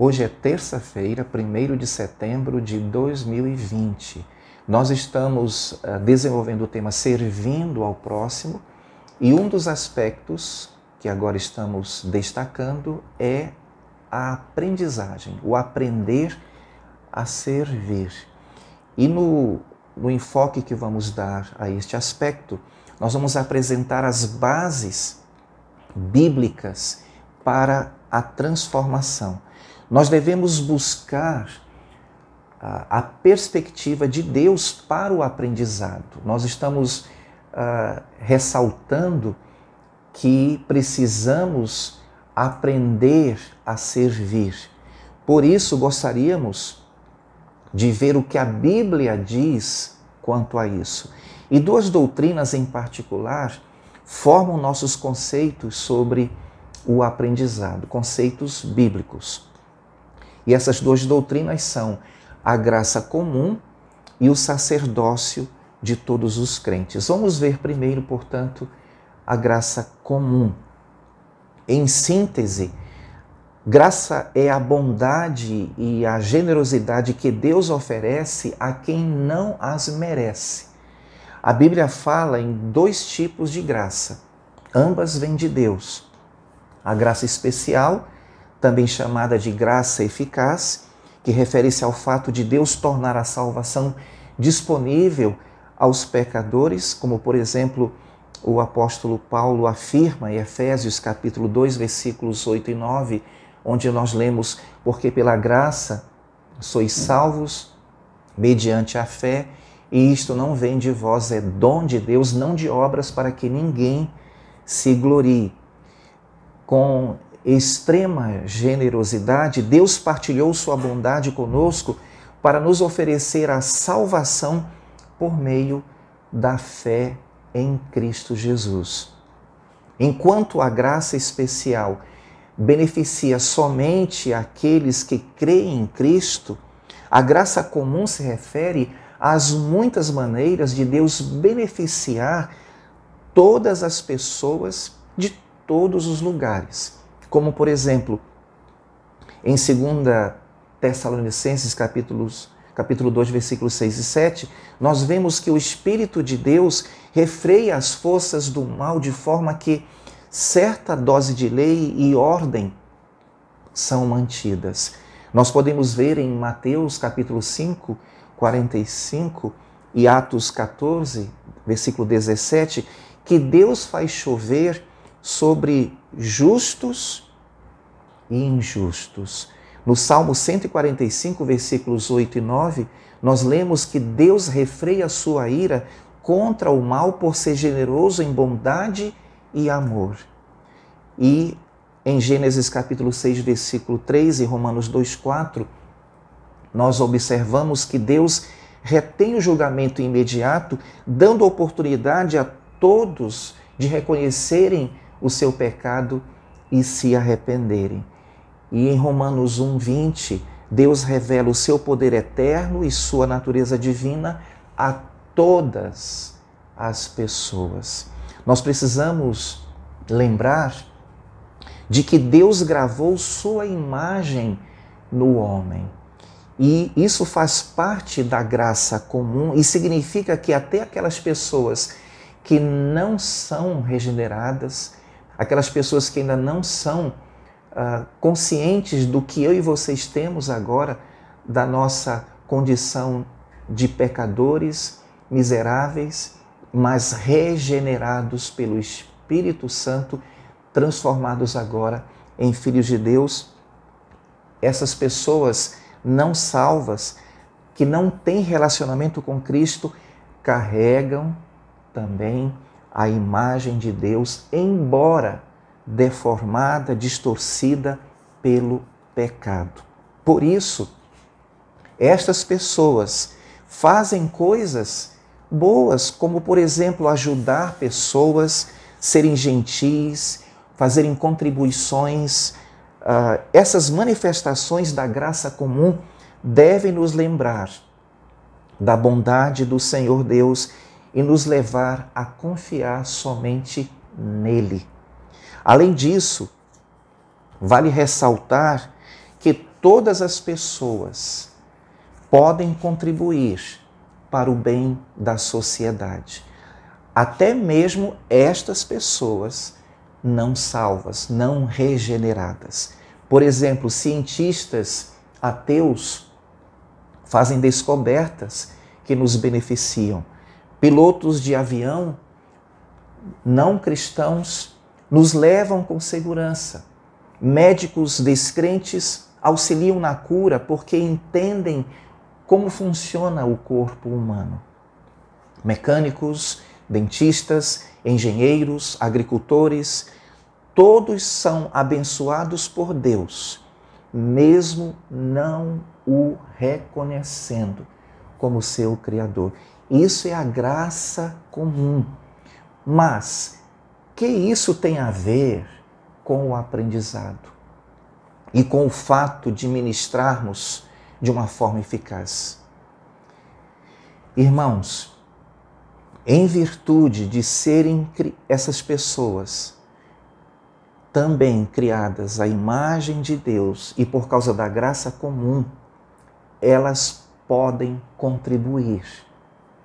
Hoje é terça-feira, 1º de setembro de 2020. Nós estamos desenvolvendo o tema Servindo ao Próximo e um dos aspectos que agora estamos destacando é a aprendizagem, o aprender a servir. E no enfoque que vamos dar a este aspecto, nós vamos apresentar as bases bíblicas para a transformação. Nós devemos buscar a perspectiva de Deus para o aprendizado. Nós estamos ressaltando que precisamos aprender a servir. Por isso, gostaríamos de ver o que a Bíblia diz quanto a isso. E duas doutrinas em particular formam nossos conceitos sobre o aprendizado, conceitos bíblicos. E essas duas doutrinas são a graça comum e o sacerdócio de todos os crentes. Vamos ver primeiro, portanto, a graça comum. Em síntese, graça é a bondade e a generosidade que Deus oferece a quem não as merece. A Bíblia fala em dois tipos de graça. Ambas vêm de Deus. A graça especial, também chamada de graça eficaz, que refere-se ao fato de Deus tornar a salvação disponível aos pecadores, como por exemplo o apóstolo Paulo afirma em Efésios capítulo 2, versículos 8 e 9, onde nós lemos: porque pela graça sois salvos mediante a fé, e isto não vem de vós, é dom de Deus, não de obras, para que ninguém se glorie. Com extrema generosidade, Deus partilhou sua bondade conosco para nos oferecer a salvação por meio da fé em Cristo Jesus. Enquanto a graça especial beneficia somente aqueles que creem em Cristo, a graça comum se refere às muitas maneiras de Deus beneficiar todas as pessoas de todos os lugares. Como, por exemplo, em 2 Tessalonicenses, capítulo 2, versículos 6 e 7, nós vemos que o Espírito de Deus refreia as forças do mal de forma que certa dose de lei e ordem são mantidas. Nós podemos ver em Mateus, capítulo 5, 45 e Atos 14, versículo 17, que Deus faz chover sobre justos e injustos. No Salmo 145, versículos 8 e 9, nós lemos que Deus refreia a sua ira contra o mal por ser generoso em bondade e amor. E em Gênesis capítulo 6, versículo 3 e Romanos 2, 4, nós observamos que Deus retém o julgamento imediato, dando oportunidade a todos de reconhecerem o seu pecado e se arrependerem. E em Romanos 1, 20, Deus revela o seu poder eterno e sua natureza divina a todas as pessoas. Nós precisamos lembrar de que Deus gravou sua imagem no homem. E isso faz parte da graça comum e significa que até aquelas pessoas que não são regeneradas, aquelas pessoas que ainda não são conscientes do que eu e vocês temos agora, da nossa condição de pecadores, miseráveis, mas regenerados pelo Espírito Santo, transformados agora em filhos de Deus. Essas pessoas não salvas, que não têm relacionamento com Cristo, carregam também a imagem de Deus, embora deformada, distorcida pelo pecado. Por isso, estas pessoas fazem coisas boas, como, por exemplo, ajudar pessoas, serem gentis, fazerem contribuições. Essas manifestações da graça comum devem nos lembrar da bondade do Senhor Deus e nos levar a confiar somente nele. Além disso, vale ressaltar que todas as pessoas podem contribuir para o bem da sociedade. Até mesmo estas pessoas não salvas, não regeneradas. Por exemplo, cientistas ateus fazem descobertas que nos beneficiam. Pilotos de avião não cristãos nos levam com segurança. Médicos descrentes auxiliam na cura porque entendem como funciona o corpo humano. Mecânicos, dentistas, engenheiros, agricultores, todos são abençoados por Deus, mesmo não o reconhecendo como seu Criador. Isso é a graça comum. Mas que isso tem a ver com o aprendizado e com o fato de ministrarmos de uma forma eficaz? Irmãos, em virtude de serem essas pessoas também criadas à imagem de Deus e por causa da graça comum, elas podem contribuir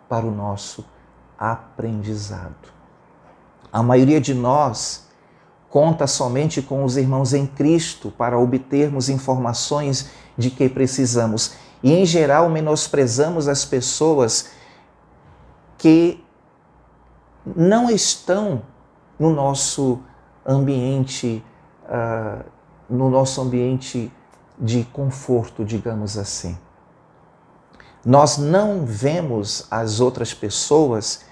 para o nosso aprendizado. A maioria de nós conta somente com os irmãos em Cristo para obtermos informações de que precisamos. E, em geral, menosprezamos as pessoas que não estão no nosso ambiente, de conforto, digamos assim. Nós não vemos as outras pessoas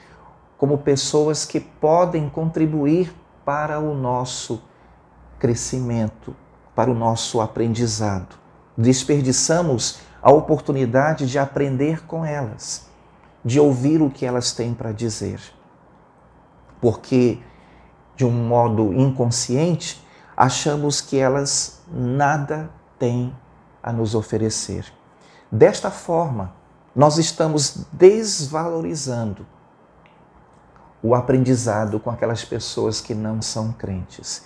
como pessoas que podem contribuir para o nosso crescimento, para o nosso aprendizado. Desperdiçamos a oportunidade de aprender com elas, de ouvir o que elas têm para dizer. Porque, de um modo inconsciente, achamos que elas nada têm a nos oferecer. Desta forma, nós estamos desvalorizando o aprendizado com aquelas pessoas que não são crentes.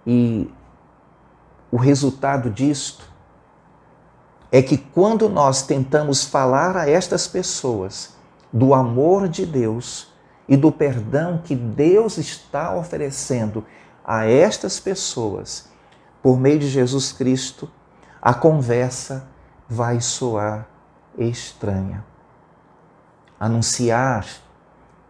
E o resultado disto é que quando nós tentamos falar a estas pessoas do amor de Deus e do perdão que Deus está oferecendo a estas pessoas por meio de Jesus Cristo, a conversa vai soar estranha. Anunciar,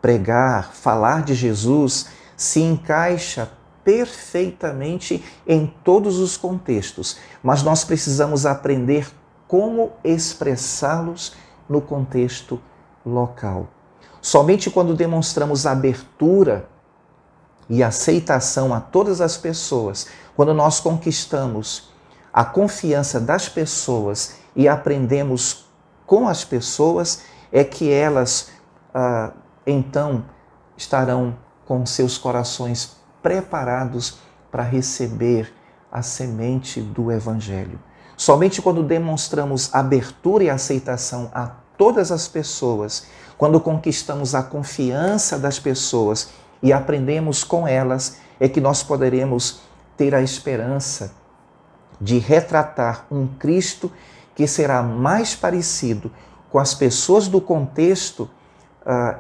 pregar, falar de Jesus se encaixa perfeitamente em todos os contextos, mas nós precisamos aprender como expressá-los no contexto local. Somente quando demonstramos abertura e aceitação a todas as pessoas, quando nós conquistamos a confiança das pessoas e aprendemos com as pessoas, é que elas então estarão com seus corações preparados para receber a semente do Evangelho. Somente quando demonstramos abertura e aceitação a todas as pessoas, quando conquistamos a confiança das pessoas e aprendemos com elas, é que nós poderemos ter a esperança de retratar um Cristo que será mais parecido com as pessoas do contexto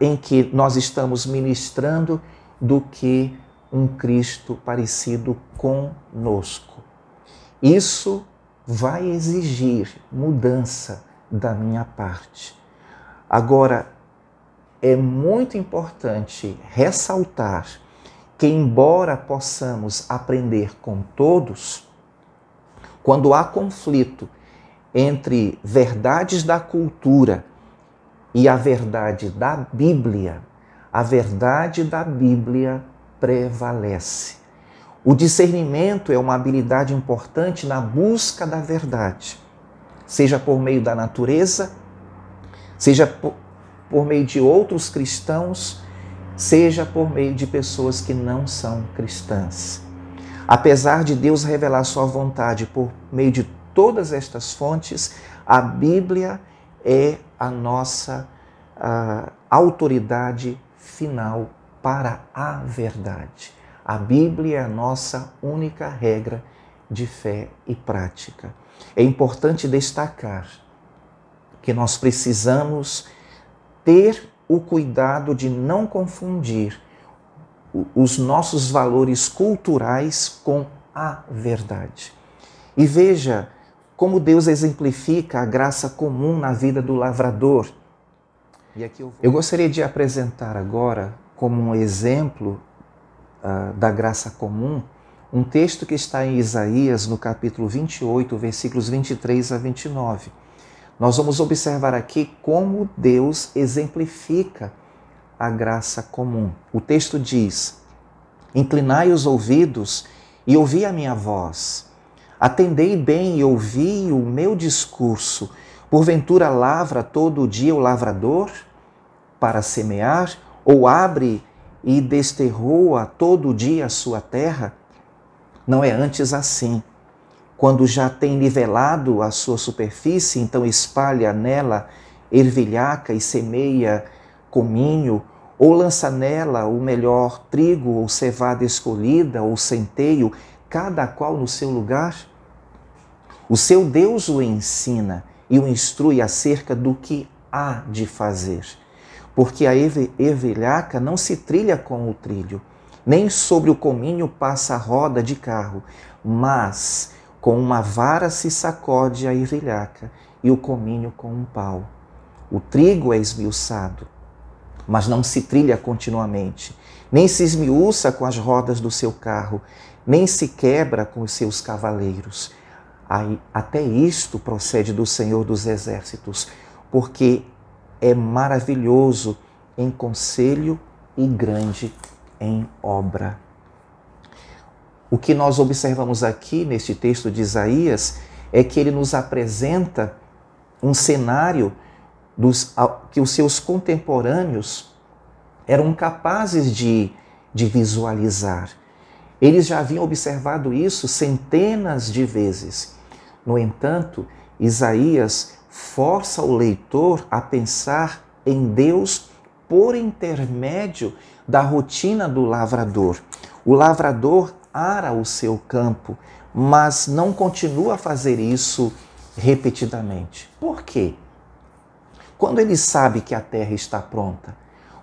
em que nós estamos ministrando do que um Cristo parecido conosco. Isso vai exigir mudança da minha parte. Agora, é muito importante ressaltar que, embora possamos aprender com todos, quando há conflito entre verdades da cultura e a verdade da Bíblia, a verdade da Bíblia prevalece. O discernimento é uma habilidade importante na busca da verdade, seja por meio da natureza, seja por meio de outros cristãos, seja por meio de pessoas que não são cristãs. Apesar de Deus revelar sua vontade por meio de todas estas fontes, a Bíblia é a nossa autoridade final para a verdade. A Bíblia é a nossa única regra de fé e prática. É importante destacar que nós precisamos ter o cuidado de não confundir os nossos valores culturais com a verdade. E veja como Deus exemplifica a graça comum na vida do lavrador. E aqui eu gostaria de apresentar agora, como um exemplo da graça comum, um texto que está em Isaías, no capítulo 28, versículos 23 a 29. Nós vamos observar aqui como Deus exemplifica a graça comum. O texto diz: inclinai os ouvidos e ouvi a minha voz. Atendei bem e ouvi o meu discurso. Porventura lavra todo dia o lavrador para semear? Ou abre e desterroa todo dia a sua terra? Não é antes assim. Quando já tem nivelado a sua superfície, então espalha nela ervilhaca e semeia cominho, ou lança nela o melhor trigo ou cevada escolhida ou centeio, cada qual no seu lugar? O seu Deus o ensina e o instrui acerca do que há de fazer. Porque a ervilhaca não se trilha com o trilho, nem sobre o cominho passa a roda de carro, mas com uma vara se sacode a ervilhaca e o cominho com um pau. O trigo é esmiuçado, mas não se trilha continuamente, nem se esmiuça com as rodas do seu carro, nem se quebra com os seus cavaleiros. Até isto procede do Senhor dos Exércitos, porque é maravilhoso em conselho e grande em obra. O que nós observamos aqui neste texto de Isaías é que ele nos apresenta um cenário que os seus contemporâneos eram capazes de visualizar. Eles já haviam observado isso centenas de vezes. No entanto, Isaías força o leitor a pensar em Deus por intermédio da rotina do lavrador. O lavrador ara o seu campo, mas não continua a fazer isso repetidamente. Por quê? Quando ele sabe que a terra está pronta,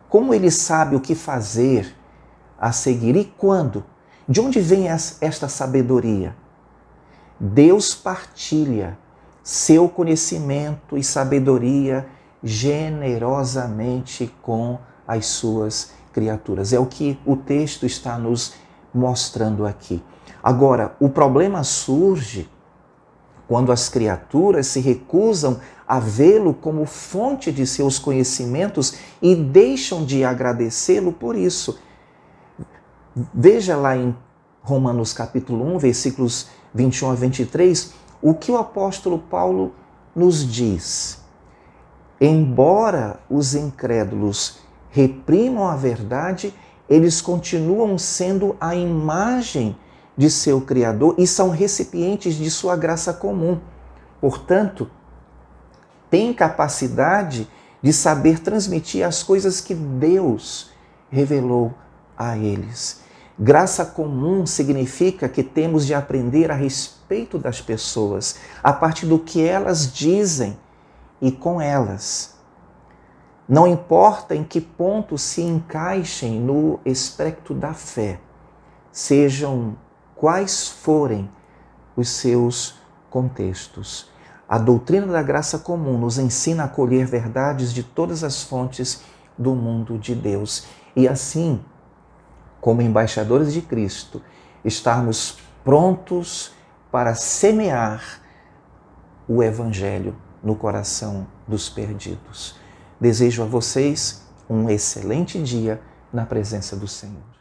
como ele sabe o que fazer a seguir e quando? De onde vem esta sabedoria? Deus partilha seu conhecimento e sabedoria generosamente com as suas criaturas. É o que o texto está nos mostrando aqui. Agora, o problema surge quando as criaturas se recusam a vê-lo como fonte de seus conhecimentos e deixam de agradecê-lo por isso. Veja lá em Romanos capítulo 1, versículos 21 a 23, o que o apóstolo Paulo nos diz. Embora os incrédulos reprimam a verdade, eles continuam sendo a imagem de seu Criador e são recipientes de sua graça comum. Portanto, têm capacidade de saber transmitir as coisas que Deus revelou a eles. Graça comum significa que temos de aprender a respeito das pessoas, a partir do que elas dizem e com elas. Não importa em que ponto se encaixem no espectro da fé, sejam quais forem os seus contextos. A doutrina da graça comum nos ensina a colher verdades de todas as fontes do mundo de Deus e assim, como embaixadores de Cristo, estarmos prontos para semear o Evangelho no coração dos perdidos. Desejo a vocês um excelente dia na presença do Senhor.